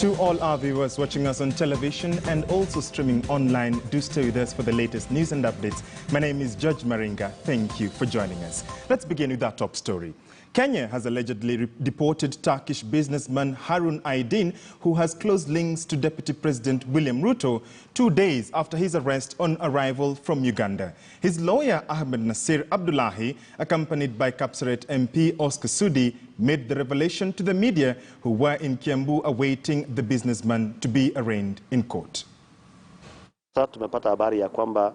To all our viewers watching us on television and also streaming online, do stay with us for the latest news and updates. My name is Judge Maringa. Thank you for joining us. Let's begin with our top story. Kenya has allegedly deported Turkish businessman Harun Aydin, who has close links to Deputy President William Ruto, 2 days after his arrest on arrival from Uganda. His lawyer Ahmed Nasir Abdullahi, accompanied by Kapsaret MP Oscar Sudi, made the revelation to the media, who were in Kiambu awaiting the businessman to be arraigned in court. Sasa tumepata habari ya kwamba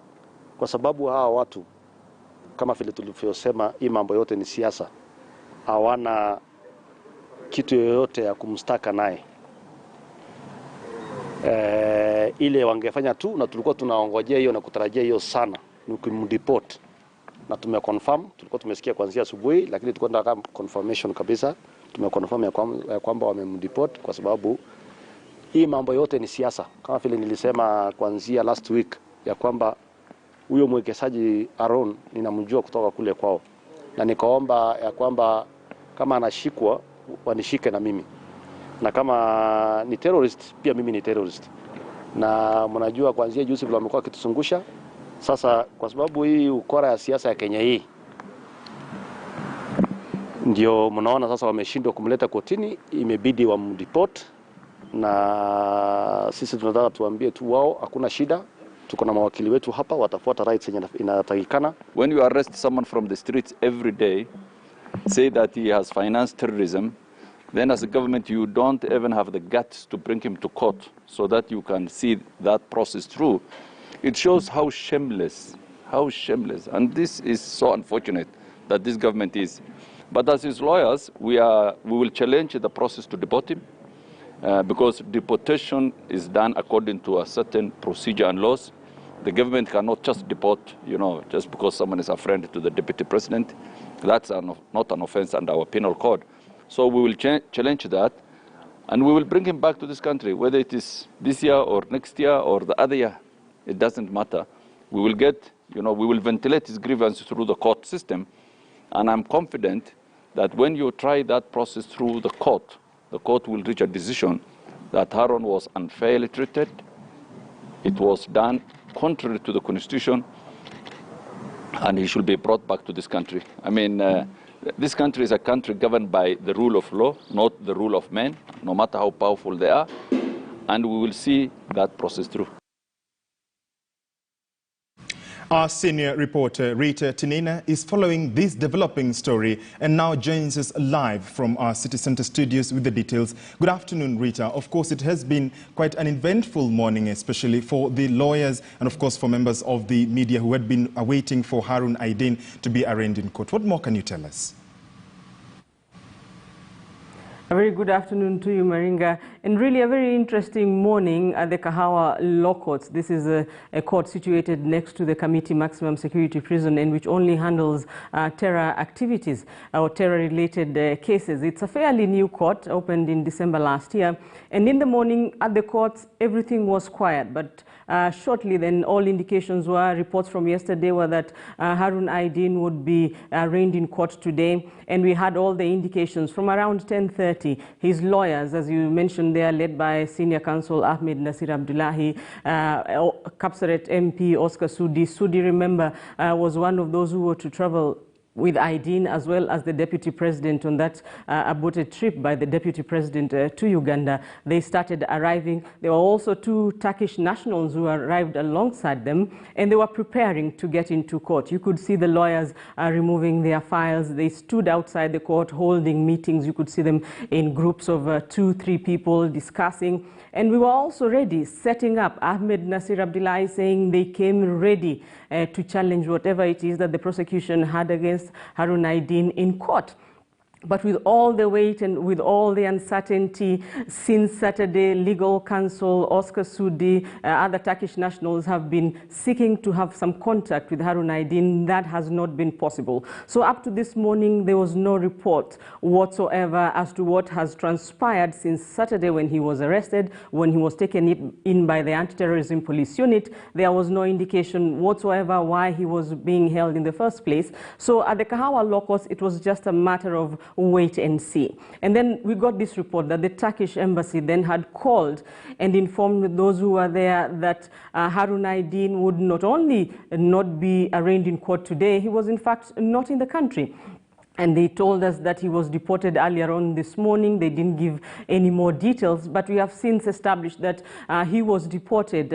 kwa sababu hawa watu kama vile tulivyosema, hii mambo yote ni siasa, hawana kitu yoyote ya kumstaka naye. Ile wangefanya tu, na tulikuwa tunaongojea hiyo na kutarajia hiyo sana, ni kumdeport. Na tumeconfirm, tulikuwa tumesikia kuanzia asubuhi, lakini tulikuwa tunataka confirmation kabisa. Tumeconfirm ya kwamba wamemdeport kwa sababu hii mambo yote ni siasa. Kama vile nilisema kuanzia last week ya kwamba huyo mwekezaji Harun ninamjua kutoka kule kwao, na nikaomba ya kwamba kama anashikwa wanishike na mimi, na kama ni terrorist pia mimi ni terrorist. Na mnajua kuanzia juzi vile wamekuwa kituzungusha. Sasa kwa sababu hii ukora ya siasa ya Kenya hii, ndio mnaona sasa wameshindwa kumleta kotini, imebidi wamdeport. Na sisi tunataka tuambie tu wao hakuna shida, tuko na mawakili wetu hapa, watafuata rights yenye inatakikana. When you arrest someone from the streets every day, say that he has financed terrorism, then as a government you don't even have the guts to bring him to court so that you can see that process through. It shows how shameless, and this is so unfortunate that this government is. But as his lawyers, we will challenge the process to deport him, because deportation is done according to a certain procedure and laws. The government cannot just deport, just because someone is a friend to the deputy president. That's not an offense under our penal code. So we will challenge that, and we will bring him back to this country, whether it is this year or next year or the other year. It doesn't matter. We will we will ventilate his grievance through the court system, and I'm confident that when you try that process through the court will reach a decision that Harun was unfairly treated. It was done contrary to the constitution, and he should be brought back to this country. I mean, this country is a country governed by the rule of law, not the rule of men, no matter how powerful they are, and we will see that process through. Our senior reporter, Rita Tinina, is following this developing story and now joins us live from our City Center studios with the details. Good afternoon, Rita. Of course, it has been quite an eventful morning, especially for the lawyers and, of course, for members of the media who had been awaiting for Harun Aydin to be arraigned in court. What more can you tell us? A very good afternoon to you, Maringa, and really a very interesting morning at the Kahawa Law Courts. This is a court situated next to the Committee Maximum Security Prison, and which only handles terror activities or terror-related cases. It's a fairly new court, opened in December last year, and in the morning at the courts everything was quiet, but shortly then all indications were, reports from yesterday were that Harun Aydin would be arraigned in court today, and we had all the indications from around 10:30. His lawyers, as you mentioned, they are led by Senior Counsel Ahmed Nasir Abdullahi, Kapsaret MP Oscar Sudi. Sudi, remember, was one of those who were to travel with Aydin as well as the Deputy President on that aborted trip by the Deputy President to Uganda. They started arriving. There were also 2 Turkish nationals who arrived alongside them, and they were preparing to get into court. You could see the lawyers removing their files. They stood outside the court holding meetings. You could see them in groups of 2-3 people discussing. And we were also ready, setting up. Ahmed Nasir Abdullahi saying they came ready to challenge whatever it is that the prosecution had against Harun Aydin in court. But with all the wait and with all the uncertainty, since Saturday, legal counsel Oscar Sudi, other Turkish nationals have been seeking to have some contact with Harun Aydin. That has not been possible. So up to this morning, there was no report whatsoever as to what has transpired since Saturday when he was arrested, when he was taken in by the anti-terrorism police unit. There was no indication whatsoever why he was being held in the first place. So at the Kahawa Law Courts, it was just a matter of wait and see. And then we got this report that the Turkish embassy then had called and informed those who were there that Harun Aydin would not only not be arraigned in court today, he was in fact not in the country. And they told us that he was deported earlier on this morning. They didn't give any more details, but we have since established that he was deported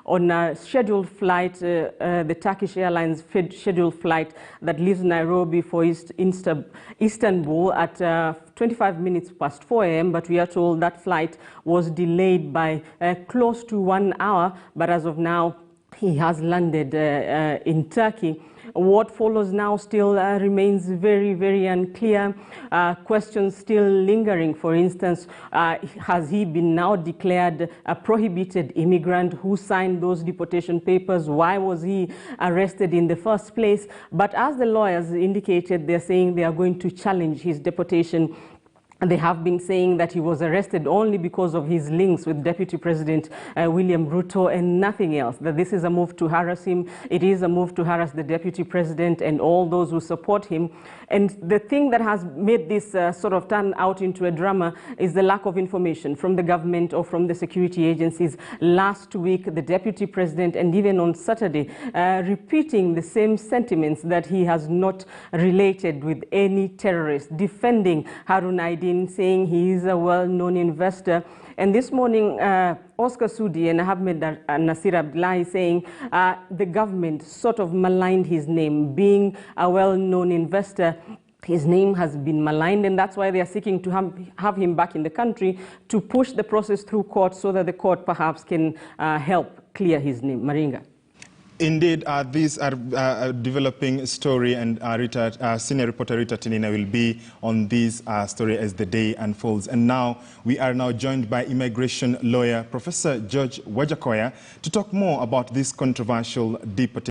on a scheduled flight, the Turkish Airlines scheduled flight that leaves Nairobi for Istanbul at 25 minutes past 4 a.m. But we are told that flight was delayed by close to 1 hour. But as of now, he has landed in Turkey. What follows now still remains very, very unclear. Questions still lingering. For instance, has he been now declared a prohibited immigrant? Who signed those deportation papers? Why was he arrested in the first place? But as the lawyers indicated, they're saying they are going to challenge his deportation. They have been saying that he was arrested only because of his links with Deputy President William Ruto and nothing else, that this is a move to harass him. It is a move to harass the Deputy President and all those who support him. And the thing that has made this sort of turn out into a drama is the lack of information from the government or from the security agencies. Last week, the Deputy President, and even on Saturday, repeating the same sentiments that he has not related with any terrorist, defending Harun Aydin, saying he is a well-known investor. And this morning, Oscar Sudi and Ahmed Nasir Abdullahi saying the government sort of maligned his name, being a well-known investor. His name has been maligned, and that's why they are seeking to have him back in the country to push the process through court so that the court perhaps can help clear his name. Maringa. Indeed, these are developing story, and senior reporter Rita Tinina will be on this story as the day unfolds. And now we are now joined by immigration lawyer Professor George Wajakoya to talk more about this controversial deportation.